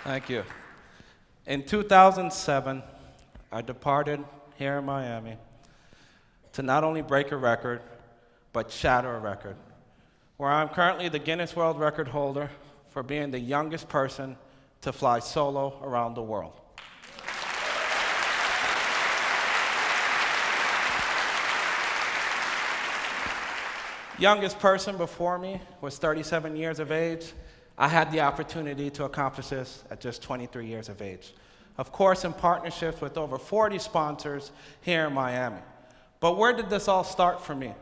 Thank you. In 2007, I departed here in Miami to not only break a record, but shatter a record, where I'm currently the Guinness World Record holder for being the youngest person to fly solo around the world. Youngest person before me was 37 years of age. I had the opportunity to accomplish this at just 23 years of age. Of course, in partnership with over 40 sponsors here in Miami. But where did this all start for me?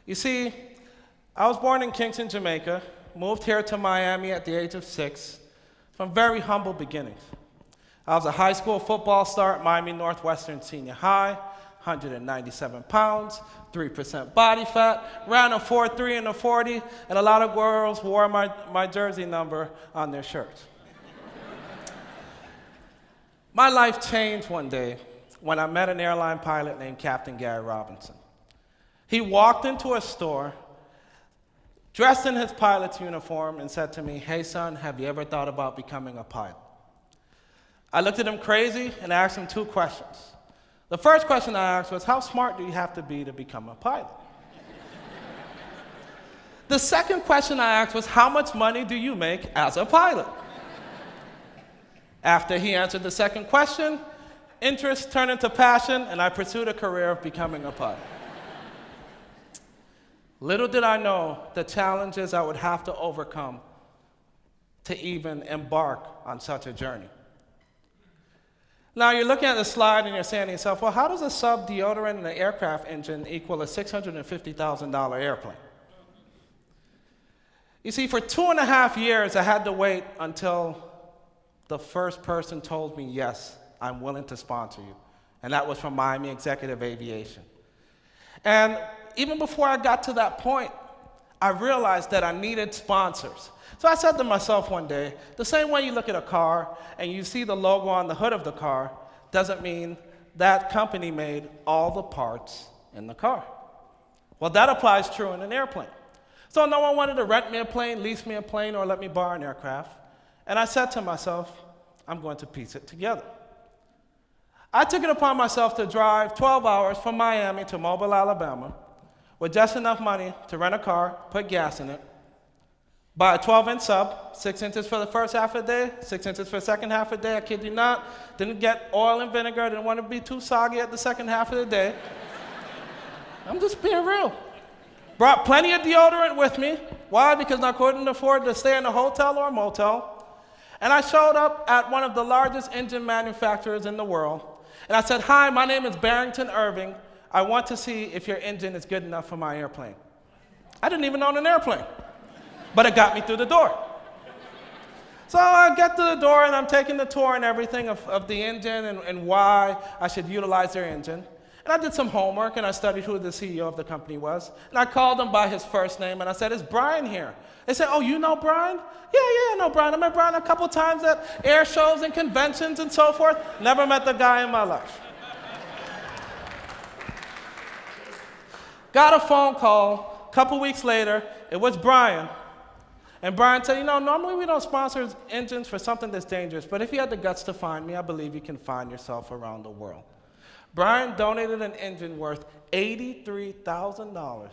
You see, I was born in Kingston, Jamaica, moved here to Miami at the age of 6, from very humble beginnings. I was a high school football star at Miami Northwestern Senior High, 197 pounds, 3% body fat, ran a 4.3 in a 40, and a lot of girls wore my jersey number on their shirts. My life changed one day when I met an airline pilot named Captain Gary Robinson. He walked into a store, dressed in his pilot's uniform, and said to me, "Hey son, have you ever thought about becoming a pilot?" I looked at him crazy and asked him 2 questions. The first question I asked was, how smart do you have to be to become a pilot? The second question I asked was, how much money do you make as a pilot? After he answered the second question, interest turned into passion, and I pursued a career of becoming a pilot. Little did I know the challenges I would have to overcome to even embark on such a journey. Now, you're looking at the slide and you're saying to yourself, well, how does a sub deodorant and an aircraft engine equal a $650,000 airplane? You see, for 2.5 years, I had to wait until the first person told me, yes, I'm willing to sponsor you. And that was from Miami Executive Aviation. And even before I got to that point, I realized that I needed sponsors. So I said to myself one day, the same way you look at a car and you see the logo on the hood of the car doesn't mean that company made all the parts in the car. Well, that applies true in an airplane. So no one wanted to rent me a plane, lease me a plane, or let me borrow an aircraft. And I said to myself, I'm going to piece it together. I took it upon myself to drive 12 hours from Miami to Mobile, Alabama, with just enough money to rent a car, put gas in it, buy a 12-inch sub, 6 inches for the first half of the day, 6 inches for the second half of the day. I kid you not. Didn't get oil and vinegar. Didn't want to be too soggy at the second half of the day. I'm just being real. Brought plenty of deodorant with me. Why? Because I couldn't afford to stay in a hotel or a motel. And I showed up at one of the largest engine manufacturers in the world. And I said, "Hi, my name is Barrington Irving. I want to see if your engine is good enough for my airplane." I didn't even own an airplane, but it got me through the door. So I get to the door and I'm taking the tour and everything of the engine and why I should utilize their engine. And I did some homework and I studied who the CEO of the company was. And I called him by his first name and I said, "Is Brian here?" They said, "Oh, you know Brian?" Yeah, I know Brian. I met Brian a couple times at air shows and conventions and so forth. Never met the guy in my life. Got a phone call a couple weeks later. It was Brian. And Brian said, normally we don't sponsor engines for something that's dangerous, but if you had the guts to find me, I believe you can find yourself around the world. Brian donated an engine worth $83,000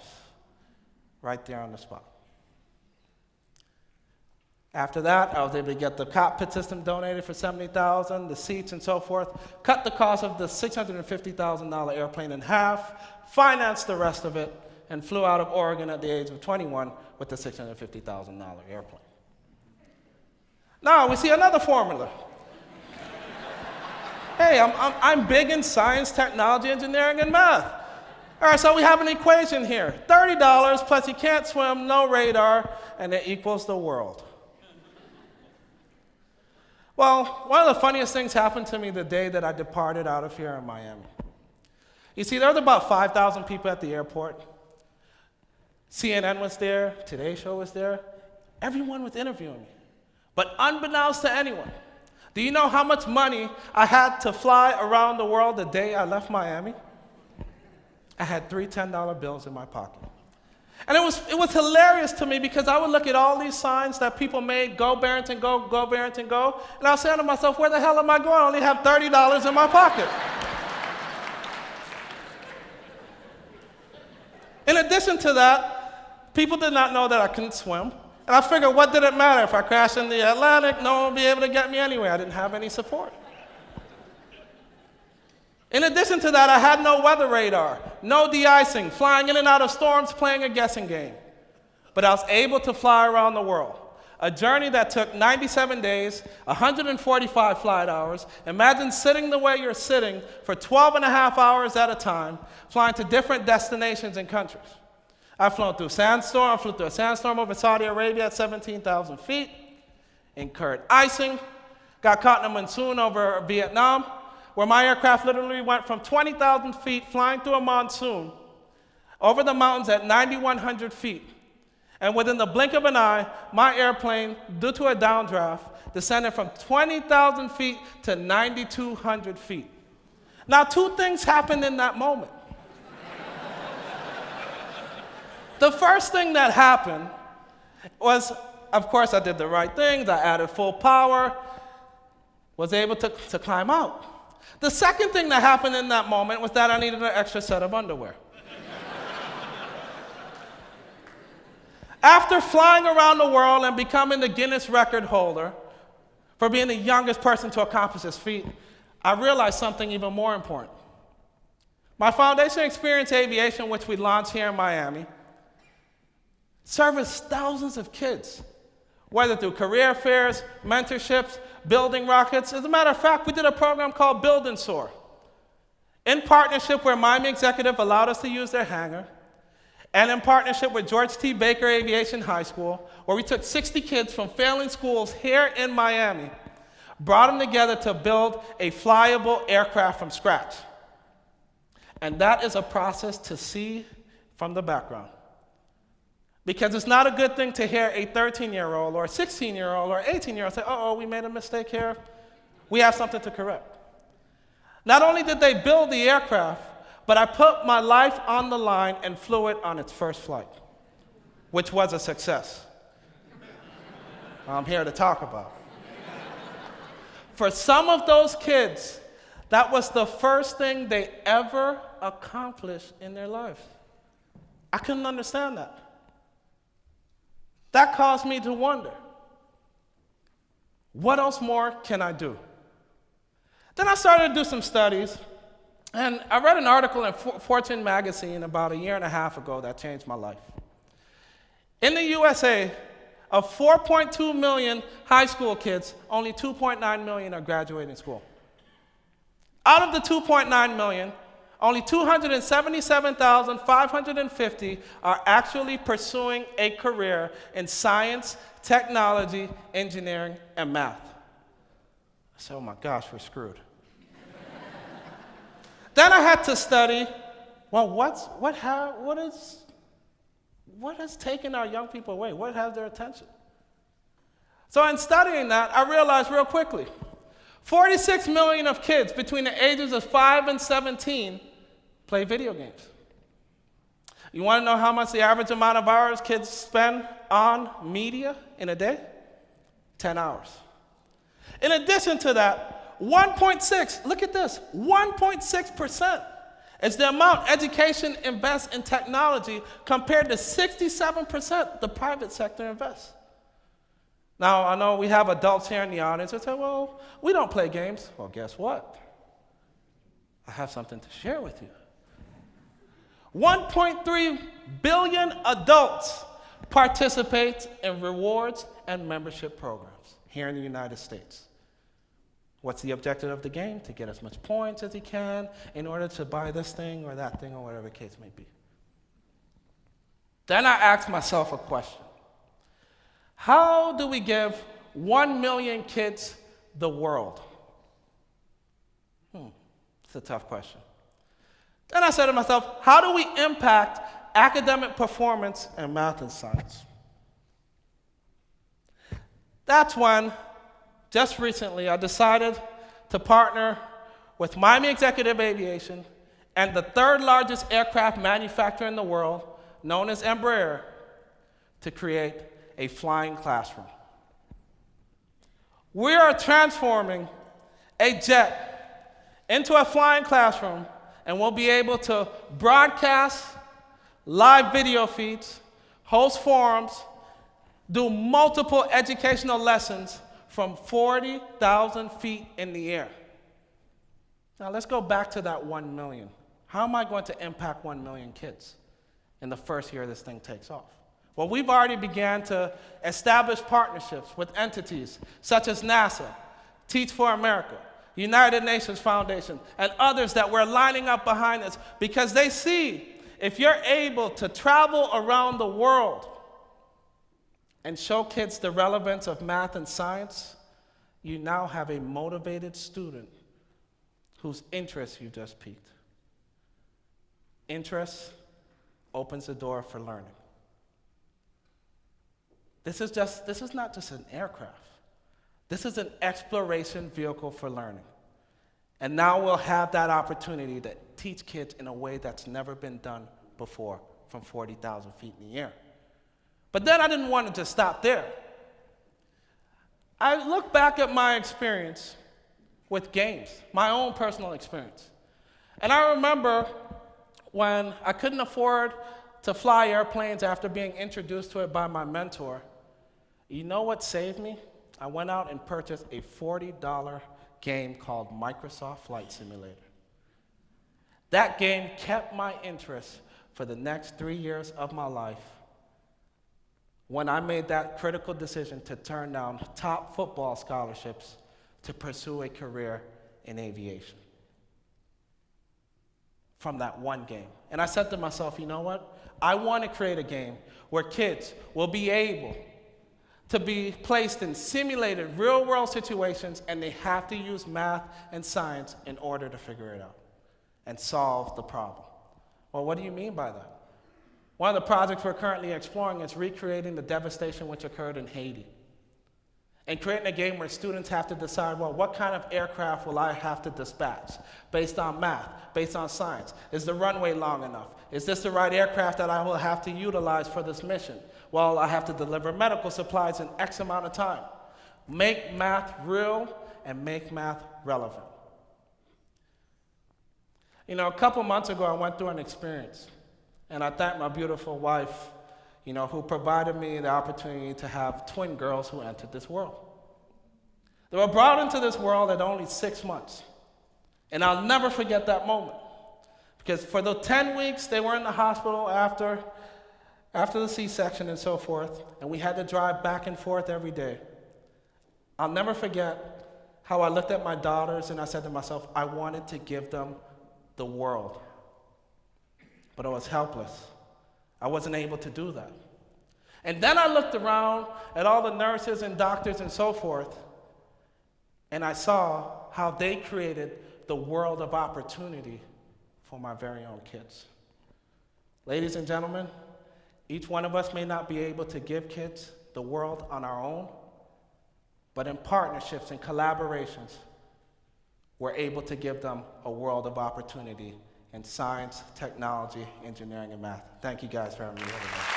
right there on the spot. After that, I was able to get the cockpit system donated for $70,000, the seats and so forth, cut the cost of the $650,000 airplane in half, financed the rest of it, and flew out of Oregon at the age of 21 with the $650,000 airplane. Now we see another formula. Hey, I'm big in science, technology, engineering, and math. All right, so we have an equation here. $30 plus you can't swim, no radar, and it equals the world. Well, one of the funniest things happened to me the day that I departed out of here in Miami. You see, there was about 5,000 people at the airport. CNN was there, Today Show was there. Everyone was interviewing me. But unbeknownst to anyone, do you know how much money I had to fly around the world the day I left Miami? I had 3 $10 bills in my pocket. And it was hilarious to me because I would look at all these signs that people made, go Barrington, go Barrington, go. And I was saying to myself, where the hell am I going? I only have $30 in my pocket. In addition to that, people did not know that I couldn't swim. And I figured, what did it matter? If I crashed in the Atlantic, no one would be able to get me anywhere. I didn't have any support. In addition to that, I had no weather radar, no de-icing, flying in and out of storms, playing a guessing game. But I was able to fly around the world, a journey that took 97 days, 145 flight hours. Imagine sitting the way you're sitting for 12 and a half hours at a time, flying to different destinations and countries. I've flown through sandstorm. I flew through a sandstorm over Saudi Arabia at 17,000 feet, incurred icing, got caught in a monsoon over Vietnam, where my aircraft literally went from 20,000 feet flying through a monsoon over the mountains at 9,100 feet. And within the blink of an eye, my airplane, due to a downdraft, descended from 20,000 feet to 9,200 feet. Now, two things happened in that moment. The first thing that happened was, of course, I did the right things. I added full power, was able to climb out. The second thing that happened in that moment was that I needed an extra set of underwear. After flying around the world and becoming the Guinness record holder for being the youngest person to accomplish this feat, I realized something even more important. My foundation, Experience Aviation, which we launched here in Miami, services thousands of kids, whether through career fairs, mentorships, building rockets. As a matter of fact, we did a program called Build and Soar, in partnership where Miami Executive allowed us to use their hangar, and in partnership with George T. Baker Aviation High School, where we took 60 kids from failing schools here in Miami, brought them together to build a flyable aircraft from scratch. And that is a process to see from the background. Because it's not a good thing to hear a 13-year-old or a 16-year-old or 18-year-old say, uh-oh, we made a mistake here. We have something to correct. Not only did they build the aircraft, but I put my life on the line and flew it on its first flight, which was a success. I'm here to talk about. For some of those kids, that was the first thing they ever accomplished in their lives. I couldn't understand that. That caused me to wonder, what else more can I do? Then I started to do some studies, and I read an article in Fortune magazine about a year and a half ago that changed my life. In the USA, of 4.2 million high school kids, only 2.9 million are graduating school. Out of the 2.9 million, only 277,550 are actually pursuing a career in science, technology, engineering, and math. I said, oh my gosh, we're screwed. Then I had to study, well, what has taken our young people away? What has their attention? So in studying that, I realized real quickly, 46 million of kids between the ages of 5 and 17 play video games. You want to know how much the average amount of hours kids spend on media in a day? 10 hours. In addition to that, 1.6, look at this, 1.6% is the amount education invests in technology compared to 67% the private sector invests. Now, I know we have adults here in the audience that say, well, we don't play games. Well, guess what? I have something to share with you. 1.3 billion adults participate in rewards and membership programs here in the United States. What's the objective of the game? To get as much points as he can in order to buy this thing or that thing or whatever the case may be. Then I asked myself a question. How do we give 1 million kids the world? It's a tough question. Then I said to myself, how do we impact academic performance in math and science? That's when, just recently, I decided to partner with Miami Executive Aviation and the third largest aircraft manufacturer in the world, known as Embraer, to create a flying classroom. We are transforming a jet into a flying classroom, and we'll be able to broadcast live video feeds, host forums, do multiple educational lessons from 40,000 feet in the air. Now let's go back to that 1 million. How am I going to impact 1 million kids in the first year this thing takes off? Well, we've already began to establish partnerships with entities such as NASA, Teach for America, United Nations Foundation, and others that we're lining up behind us because they see if you're able to travel around the world and show kids the relevance of math and science, you now have a motivated student whose interest you just piqued. Interest opens the door for learning. This is not just an aircraft. This is an exploration vehicle for learning. And now we'll have that opportunity to teach kids in a way that's never been done before from 40,000 feet in the air. But then I didn't want to just stop there. I look back at my experience with games, my own personal experience. And I remember when I couldn't afford to fly airplanes after being introduced to it by my mentor. You know what saved me? I went out and purchased a $40 game called Microsoft Flight Simulator. That game kept my interest for the next 3 years of my life when I made that critical decision to turn down top football scholarships to pursue a career in aviation. From that one game. And I said to myself, you know what? I want to create a game where kids will be able to be placed in simulated real-world situations, and they have to use math and science in order to figure it out and solve the problem. Well, what do you mean by that? One of the projects we're currently exploring is recreating the devastation which occurred in Haiti and creating a game where students have to decide, well, what kind of aircraft will I have to dispatch based on math, based on science? Is the runway long enough? Is this the right aircraft that I will have to utilize for this mission? Well, I have to deliver medical supplies in X amount of time. Make math real and make math relevant. You know, a couple months ago, I went through an experience, and I thank my beautiful wife, who provided me the opportunity to have twin girls who entered this world. They were brought into this world at only 6 months, and I'll never forget that moment, because for the 10 weeks they were in the hospital after the C-section and so forth, and we had to drive back and forth every day. I'll never forget how I looked at my daughters and I said to myself, I wanted to give them the world, but I was helpless. I wasn't able to do that. And then I looked around at all the nurses and doctors and so forth, and I saw how they created the world of opportunity for my very own kids. Ladies and gentlemen, each one of us may not be able to give kids the world on our own, but in partnerships and collaborations, we're able to give them a world of opportunity in science, technology, engineering, and math. Thank you guys for having me here today.